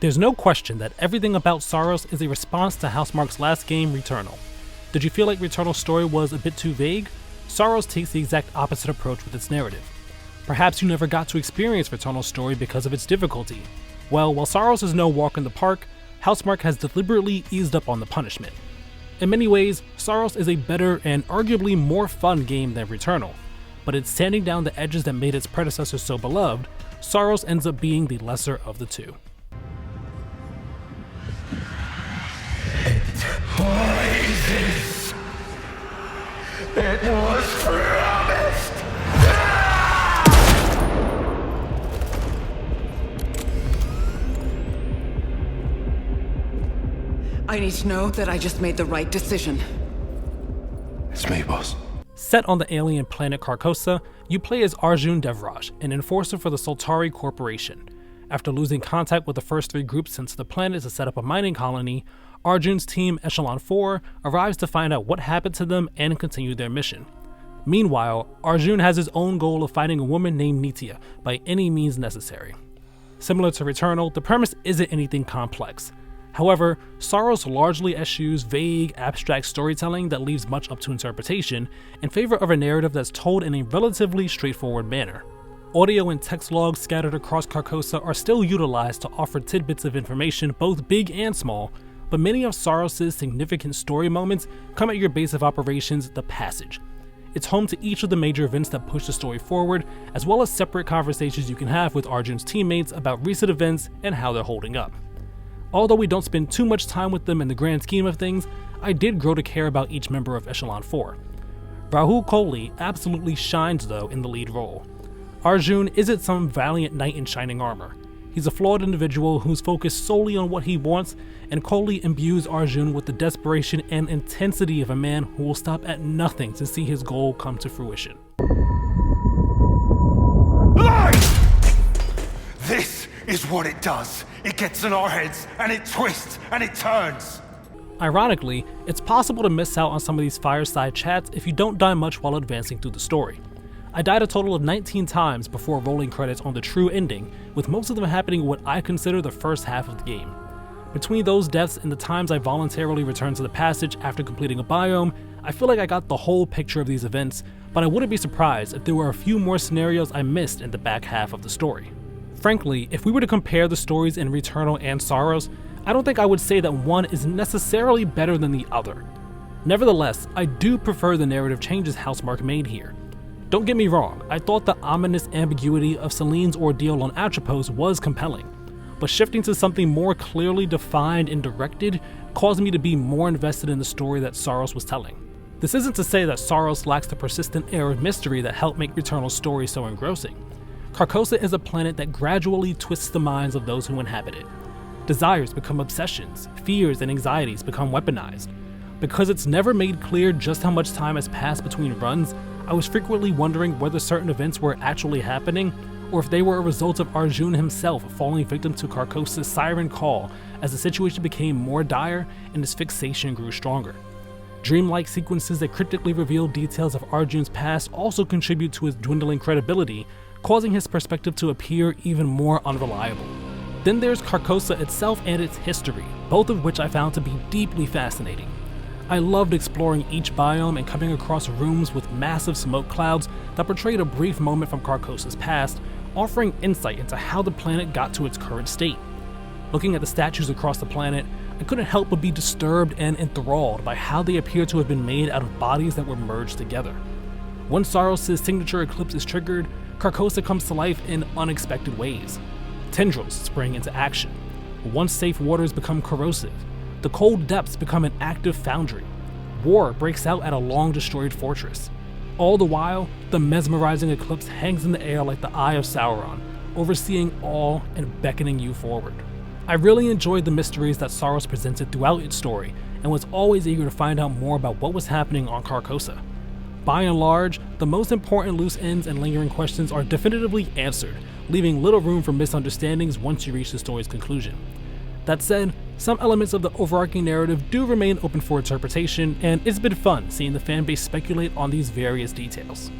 There's no question that everything about Saros is a response to Housemarque's last game, Returnal. Did you feel like Returnal's story was a bit too vague? Saros takes the exact opposite approach with its narrative. Perhaps you never got to experience Returnal's story because of its difficulty. Well, while Saros is no walk in the park, Housemarque has deliberately eased up on the punishment. In many ways, Saros is a better and arguably more fun game than Returnal, but in sanding down the edges that made its predecessor so beloved, Saros ends up being the lesser of the two. Poison. It was promised. I need to know that I just made the right decision. It's me, boss. Set on the alien planet Carcosa, you play as Arjun Devraj, an enforcer for the Soltari Corporation. After losing contact with the first three groups sent to the planet to set up a mining colony, Arjun's team, Echelon 4, arrives to find out what happened to them and continue their mission. Meanwhile, Arjun has his own goal of finding a woman named Nitya by any means necessary. Similar to Returnal, the premise isn't anything complex. However, Saros largely eschews vague, abstract storytelling that leaves much up to interpretation in favor of a narrative that's told in a relatively straightforward manner. Audio and text logs scattered across Carcosa are still utilized to offer tidbits of information both big and small, but many of Saros' significant story moments come at your base of operations, the Passage. It's home to each of the major events that push the story forward, as well as separate conversations you can have with Arjun's teammates about recent events and how they're holding up. Although we don't spend too much time with them in the grand scheme of things, I did grow to care about each member of Echelon 4. Rahul Kohli absolutely shines though in the lead role. Arjun isn't some valiant knight in shining armor. He's a flawed individual who's focused solely on what he wants, and Kohli imbues Arjun with the desperation and intensity of a man who will stop at nothing to see his goal come to fruition. This is what it does. It gets in our heads, and it twists, and it turns. Ironically, it's possible to miss out on some of these fireside chats if you don't die much while advancing through the story. I died a total of 19 times before rolling credits on the true ending, with most of them happening in what I consider the first half of the game. Between those deaths and the times I voluntarily returned to the passage after completing a biome, I feel like I got the whole picture of these events, but I wouldn't be surprised if there were a few more scenarios I missed in the back half of the story. Frankly, if we were to compare the stories in Returnal and Saros, I don't think I would say that one is necessarily better than the other. Nevertheless, I do prefer the narrative changes Housemarque made here. Don't get me wrong, I thought the ominous ambiguity of Celine's ordeal on Atropos was compelling, but shifting to something more clearly defined and directed caused me to be more invested in the story that Saros was telling. This isn't to say that Saros lacks the persistent air of mystery that helped make Returnal's story so engrossing. Carcosa is a planet that gradually twists the minds of those who inhabit it. Desires become obsessions, fears and anxieties become weaponized. Because it's never made clear just how much time has passed between runs, I was frequently wondering whether certain events were actually happening, or if they were a result of Arjun himself falling victim to Carcosa's siren call as the situation became more dire and his fixation grew stronger. Dreamlike sequences that cryptically reveal details of Arjun's past also contribute to his dwindling credibility, causing his perspective to appear even more unreliable. Then there's Carcosa itself and its history, both of which I found to be deeply fascinating. I loved exploring each biome and coming across rooms with massive smoke clouds that portrayed a brief moment from Carcosa's past, offering insight into how the planet got to its current state. Looking at the statues across the planet, I couldn't help but be disturbed and enthralled by how they appear to have been made out of bodies that were merged together. When Saros' signature eclipse is triggered, Carcosa comes to life in unexpected ways. Tendrils spring into action. Once safe waters become corrosive. The cold depths become an active foundry. War breaks out at a long-destroyed fortress. All the while, the mesmerizing eclipse hangs in the air like the Eye of Sauron, overseeing all and beckoning you forward. I really enjoyed the mysteries that Saros presented throughout its story, and was always eager to find out more about what was happening on Carcosa. By and large, the most important loose ends and lingering questions are definitively answered, leaving little room for misunderstandings once you reach the story's conclusion. That said, some elements of the overarching narrative do remain open for interpretation, and it's been fun seeing the fanbase speculate on these various details.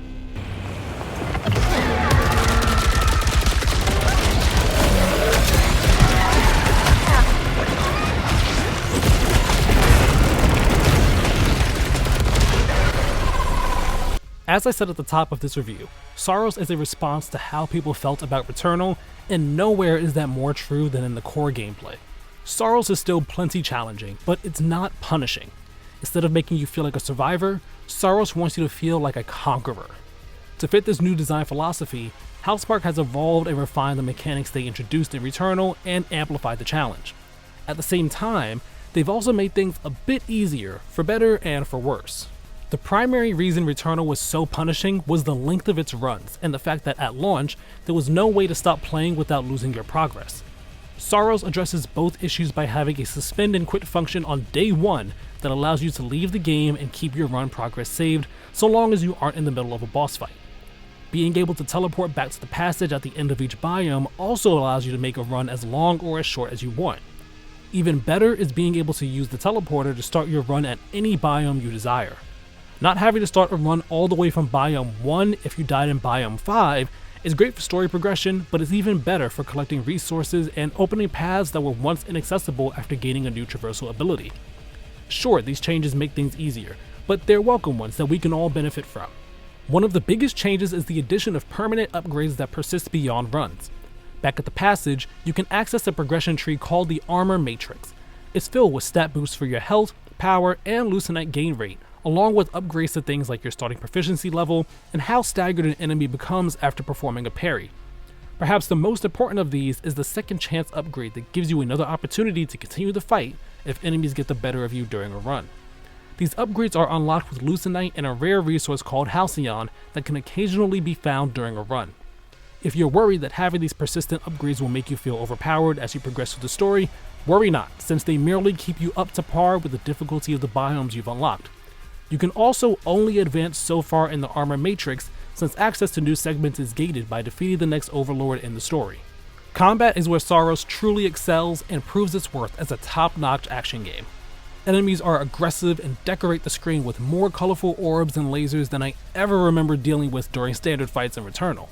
As I said at the top of this review, Saros is a response to how people felt about Returnal, and nowhere is that more true than in the core gameplay. Saros is still plenty challenging, but it's not punishing. Instead of making you feel like a survivor, Saros wants you to feel like a conqueror. To fit this new design philosophy, Housemarque has evolved and refined the mechanics they introduced in Returnal and amplified the challenge. At the same time, they've also made things a bit easier, for better and for worse. The primary reason Returnal was so punishing was the length of its runs and the fact that at launch, there was no way to stop playing without losing your progress. Saros addresses both issues by having a suspend and quit function on day 1 that allows you to leave the game and keep your run progress saved so long as you aren't in the middle of a boss fight. Being able to teleport back to the passage at the end of each biome also allows you to make a run as long or as short as you want. Even better is being able to use the teleporter to start your run at any biome you desire. Not having to start a run all the way from biome 1 if you died in biome 5 is great for story progression, but is even better for collecting resources and opening paths that were once inaccessible after gaining a new traversal ability. Sure, these changes make things easier, but they're welcome ones that we can all benefit from. One of the biggest changes is the addition of permanent upgrades that persist beyond runs. Back at the passage, you can access a progression tree called the Armor Matrix. It's filled with stat boosts for your health, power, and Lucenite gain rate, along with upgrades to things like your starting proficiency level and how staggered an enemy becomes after performing a parry. Perhaps the most important of these is the second chance upgrade that gives you another opportunity to continue the fight if enemies get the better of you during a run. These upgrades are unlocked with Lucenite and a rare resource called Halcyon that can occasionally be found during a run. If you're worried that having these persistent upgrades will make you feel overpowered as you progress through the story, worry not, since they merely keep you up to par with the difficulty of the biomes you've unlocked. You can also only advance so far in the Armor Matrix, since access to new segments is gated by defeating the next Overlord in the story. Combat is where Saros truly excels and proves its worth as a top-notch action game. Enemies are aggressive and decorate the screen with more colorful orbs and lasers than I ever remember dealing with during standard fights in Returnal.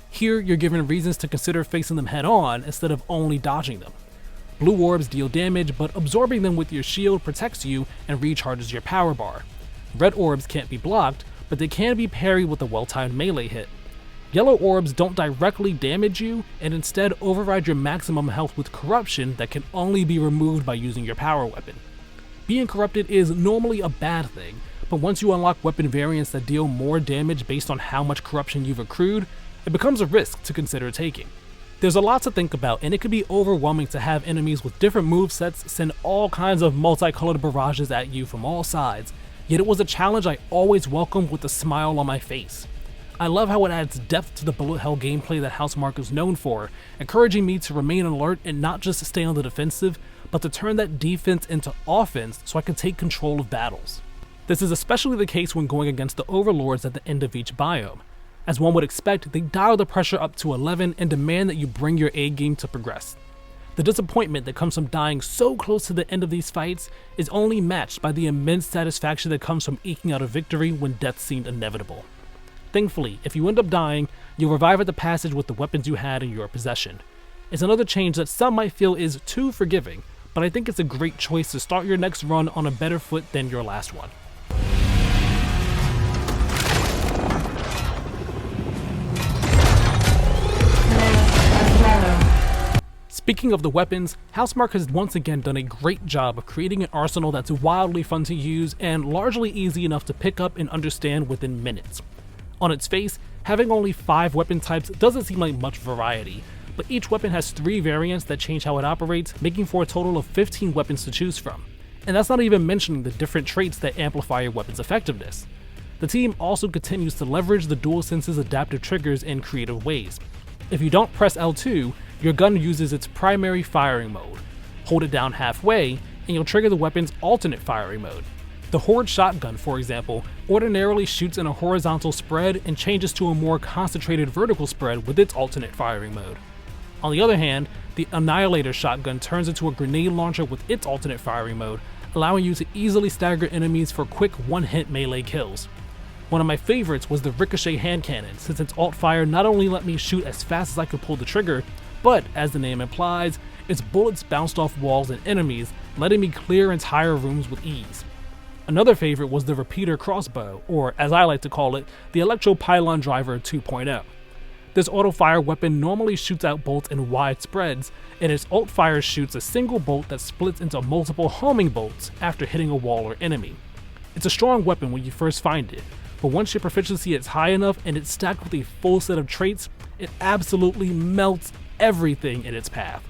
Here, you're given reasons to consider facing them head-on instead of only dodging them. Blue orbs deal damage, but absorbing them with your shield protects you and recharges your power bar. Red orbs can't be blocked, but they can be parried with a well-timed melee hit. Yellow orbs don't directly damage you, and instead override your maximum health with corruption that can only be removed by using your power weapon. Being corrupted is normally a bad thing, but once you unlock weapon variants that deal more damage based on how much corruption you've accrued, it becomes a risk to consider taking. There's a lot to think about, and it can be overwhelming to have enemies with different movesets send all kinds of multicolored barrages at you from all sides, yet it was a challenge I always welcomed with a smile on my face. I love how it adds depth to the bullet hell gameplay that Housemarque is known for, encouraging me to remain alert and not just stay on the defensive, but to turn that defense into offense so I can take control of battles. This is especially the case when going against the overlords at the end of each biome. As one would expect, they dial the pressure up to 11 and demand that you bring your A game to progress. The disappointment that comes from dying so close to the end of these fights is only matched by the immense satisfaction that comes from eking out a victory when death seemed inevitable. Thankfully, if you end up dying, you'll revive at the passage with the weapons you had in your possession. It's another change that some might feel is too forgiving, but I think it's a great choice to start your next run on a better foot than your last one. Speaking of the weapons, Housemarque has once again done a great job of creating an arsenal that's wildly fun to use and largely easy enough to pick up and understand within minutes. On its face, having only 5 weapon types doesn't seem like much variety, but each weapon has 3 variants that change how it operates, making for a total of 15 weapons to choose from. And that's not even mentioning the different traits that amplify your weapon's effectiveness. The team also continues to leverage the DualSense's adaptive triggers in creative ways. If you don't press L2, your gun uses its primary firing mode. Hold it down halfway, and you'll trigger the weapon's alternate firing mode. The Horde shotgun, for example, ordinarily shoots in a horizontal spread and changes to a more concentrated vertical spread with its alternate firing mode. On the other hand, the Annihilator shotgun turns into a grenade launcher with its alternate firing mode, allowing you to easily stagger enemies for quick one-hit melee kills. One of my favorites was the Ricochet hand cannon, since its alt fire not only let me shoot as fast as I could pull the trigger, but, as the name implies, its bullets bounced off walls and enemies, letting me clear entire rooms with ease. Another favorite was the repeater crossbow, or as I like to call it, the Electro Pylon Driver 2.0. This auto-fire weapon normally shoots out bolts in wide spreads, and its ult fire shoots a single bolt that splits into multiple homing bolts after hitting a wall or enemy. It's a strong weapon when you first find it, but once your proficiency is high enough and it's stacked with a full set of traits, it absolutely melts everything in its path.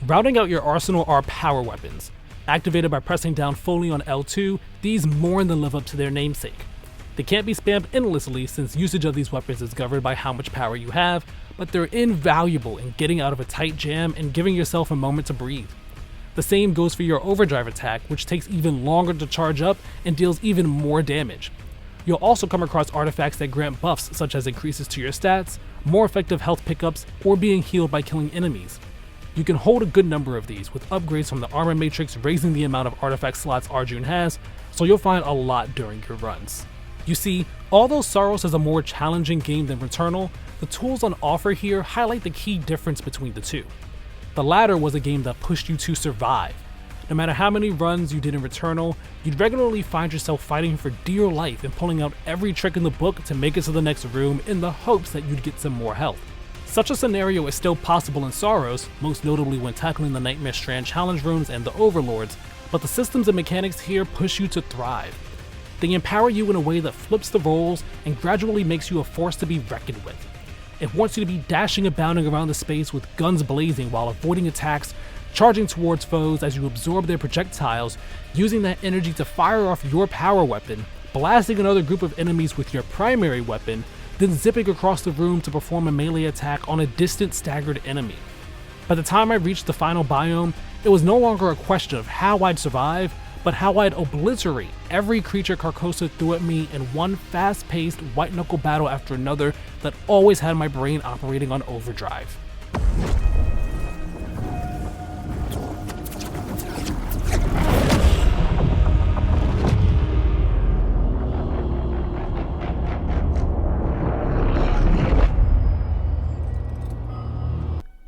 Rounding out your arsenal are power weapons. Activated by pressing down fully on L2, these more than live up to their namesake. They can't be spammed endlessly since usage of these weapons is governed by how much power you have, but they're invaluable in getting out of a tight jam and giving yourself a moment to breathe. The same goes for your overdrive attack, which takes even longer to charge up and deals even more damage. You'll also come across artifacts that grant buffs such as increases to your stats, more effective health pickups, or being healed by killing enemies. You can hold a good number of these, with upgrades from the armor matrix raising the amount of artifact slots Arjun has, so you'll find a lot during your runs. You see, although Saros is a more challenging game than Returnal, the tools on offer here highlight the key difference between the two. The latter was a game that pushed you to survive. No matter how many runs you did in Returnal, you'd regularly find yourself fighting for dear life and pulling out every trick in the book to make it to the next room in the hopes that you'd get some more health. Such a scenario is still possible in Saros, most notably when tackling the Nightmare Strand challenge rooms and the Overlords, but the systems and mechanics here push you to thrive. They empower you in a way that flips the roles and gradually makes you a force to be reckoned with. It wants you to be dashing and bounding around the space with guns blazing while avoiding attacks, charging towards foes as you absorb their projectiles, using that energy to fire off your power weapon, blasting another group of enemies with your primary weapon, then zipping across the room to perform a melee attack on a distant staggered enemy. By the time I reached the final biome, it was no longer a question of how I'd survive, but how I'd obliterate every creature Carcosa threw at me in one fast-paced, white-knuckle battle after another that always had my brain operating on overdrive.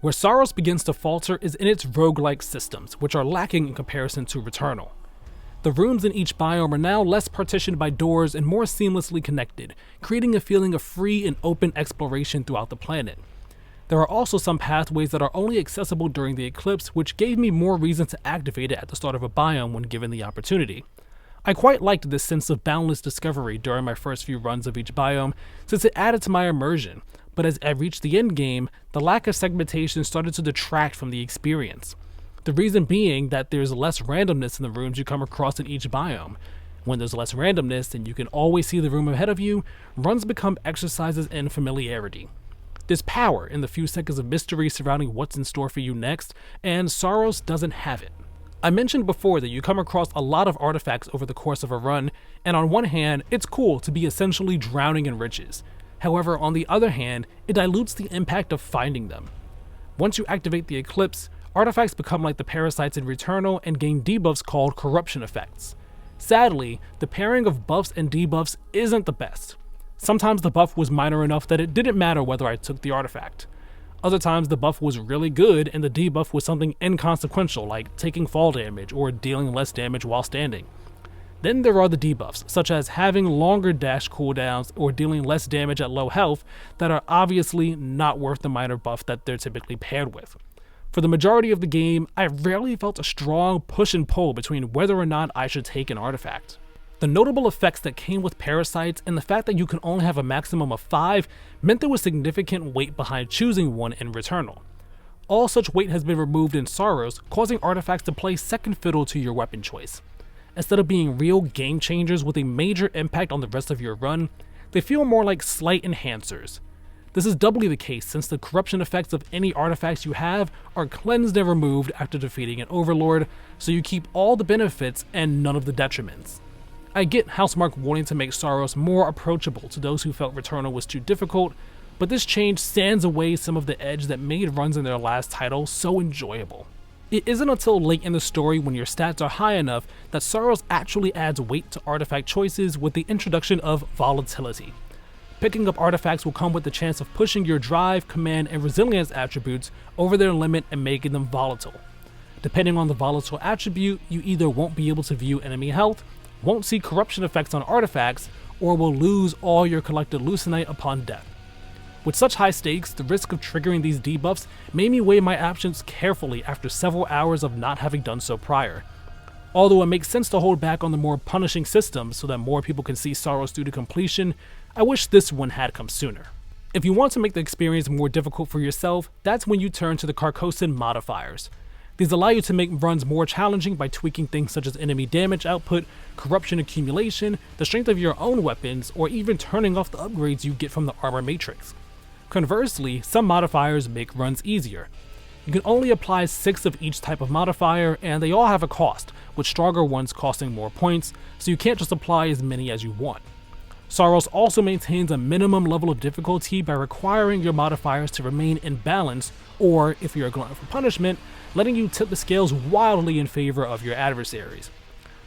Where Saros begins to falter is in its roguelike systems, which are lacking in comparison to Returnal. The rooms in each biome are now less partitioned by doors and more seamlessly connected, creating a feeling of free and open exploration throughout the planet. There are also some pathways that are only accessible during the eclipse, which gave me more reason to activate it at the start of a biome when given the opportunity. I quite liked this sense of boundless discovery during my first few runs of each biome, since it added to my immersion, but as I reached the end game, the lack of segmentation started to detract from the experience. The reason being that there's less randomness in the rooms you come across in each biome. When there's less randomness and you can always see the room ahead of you, runs become exercises in familiarity. There's power in the few seconds of mystery surrounding what's in store for you next, and Saros doesn't have it. I mentioned before that you come across a lot of artifacts over the course of a run, and on one hand, it's cool to be essentially drowning in riches. However, on the other hand, it dilutes the impact of finding them. Once you activate the Eclipse, artifacts become like the parasites in Returnal and gain debuffs called corruption effects. Sadly, the pairing of buffs and debuffs isn't the best. Sometimes the buff was minor enough that it didn't matter whether I took the artifact. Other times the buff was really good and the debuff was something inconsequential like taking fall damage or dealing less damage while standing. Then there are the debuffs, such as having longer dash cooldowns or dealing less damage at low health that are obviously not worth the minor buff that they're typically paired with. For the majority of the game, I rarely felt a strong push and pull between whether or not I should take an artifact. The notable effects that came with parasites and the fact that you can only have a maximum of 5 meant there was significant weight behind choosing one in Returnal. All such weight has been removed in Saros, causing artifacts to play second fiddle to your weapon choice. Instead of being real game changers with a major impact on the rest of your run, they feel more like slight enhancers. This is doubly the case since the corruption effects of any artifacts you have are cleansed and removed after defeating an overlord, so you keep all the benefits and none of the detriments. I get Housemarque wanting to make Saros more approachable to those who felt Returnal was too difficult, but this change sands away some of the edge that made runs in their last title so enjoyable. It isn't until late in the story when your stats are high enough that Saros actually adds weight to artifact choices with the introduction of volatility. Picking up artifacts will come with the chance of pushing your drive, command, and resilience attributes over their limit and making them volatile. Depending on the volatile attribute, you either won't be able to view enemy health, won't see corruption effects on artifacts, or will lose all your collected Lucenite upon death. With such high stakes, the risk of triggering these debuffs made me weigh my options carefully after several hours of not having done so prior. Although it makes sense to hold back on the more punishing systems so that more people can see Saros through to completion, I wish this one had come sooner. If you want to make the experience more difficult for yourself, that's when you turn to the Carcosan modifiers. These allow you to make runs more challenging by tweaking things such as enemy damage output, corruption accumulation, the strength of your own weapons, or even turning off the upgrades you get from the armor matrix. Conversely, some modifiers make runs easier. You can only apply 6 of each type of modifier, and they all have a cost, with stronger ones costing more points, so you can't just apply as many as you want. Saros also maintains a minimum level of difficulty by requiring your modifiers to remain in balance, or, if you're a glutton for punishment, letting you tip the scales wildly in favor of your adversaries.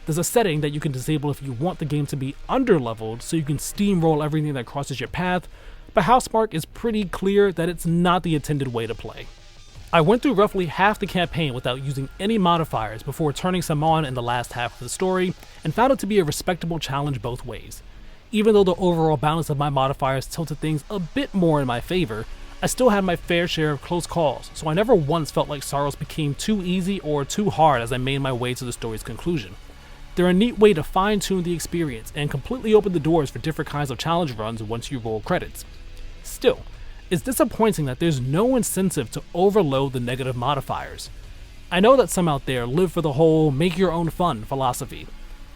There's a setting that you can disable if you want the game to be under-leveled, so you can steamroll everything that crosses your path, but Housemarque is pretty clear that it's not the intended way to play. I went through roughly half the campaign without using any modifiers before turning some on in the last half of the story, and found it to be a respectable challenge both ways. Even though the overall balance of my modifiers tilted things a bit more in my favor, I still had my fair share of close calls, so I never once felt like Saros became too easy or too hard as I made my way to the story's conclusion. They're a neat way to fine-tune the experience and completely open the doors for different kinds of challenge runs once you roll credits. Still, it's disappointing that there's no incentive to overload the negative modifiers. I know that some out there live for the whole make your own fun philosophy.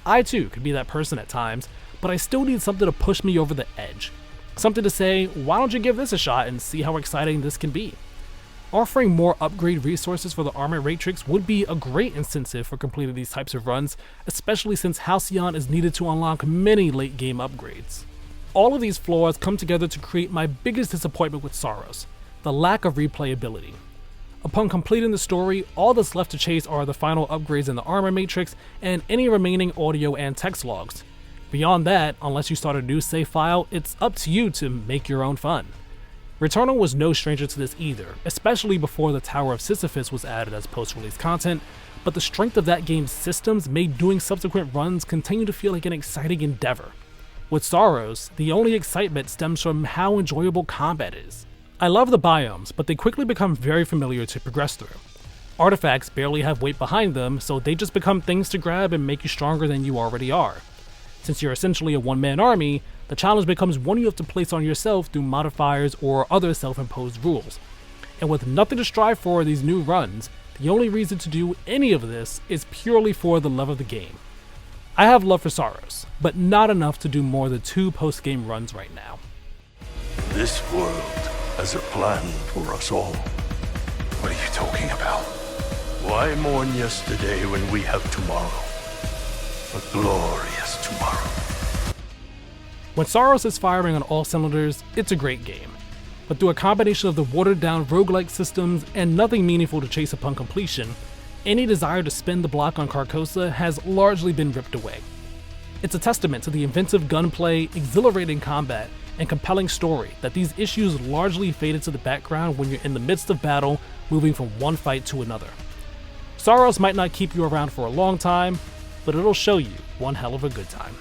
I too could be that person at times, but I still need something to push me over the edge. Something to say, why don't you give this a shot and see how exciting this can be? Offering more upgrade resources for the armor matrix would be a great incentive for completing these types of runs, especially since Halcyon is needed to unlock many late game upgrades. All of these flaws come together to create my biggest disappointment with Saros, the lack of replayability. Upon completing the story, all that's left to chase are the final upgrades in the armor matrix and any remaining audio and text logs. Beyond that, unless you start a new save file, it's up to you to make your own fun. Returnal was no stranger to this either, especially before the Tower of Sisyphus was added as post-release content, but the strength of that game's systems made doing subsequent runs continue to feel like an exciting endeavor. With Saros, the only excitement stems from how enjoyable combat is. I love the biomes, but they quickly become very familiar to progress through. Artifacts barely have weight behind them, so they just become things to grab and make you stronger than you already are. Since you're essentially a one-man army, the challenge becomes one you have to place on yourself through modifiers or other self-imposed rules. And with nothing to strive for in these new runs, the only reason to do any of this is purely for the love of the game. I have love for Saros, but not enough to do more than 2 post-game runs right now. This world has a plan for us all. What are you talking about? Why mourn yesterday when we have tomorrow? A glorious tomorrow. When Saros is firing on all cylinders, it's a great game. But through a combination of the watered-down roguelike systems and nothing meaningful to chase upon completion, any desire to spin the block on Carcosa has largely been ripped away. It's a testament to the inventive gunplay, exhilarating combat, and compelling story that these issues largely fade into the background when you're in the midst of battle, moving from one fight to another. Saros might not keep you around for a long time, but it'll show you one hell of a good time.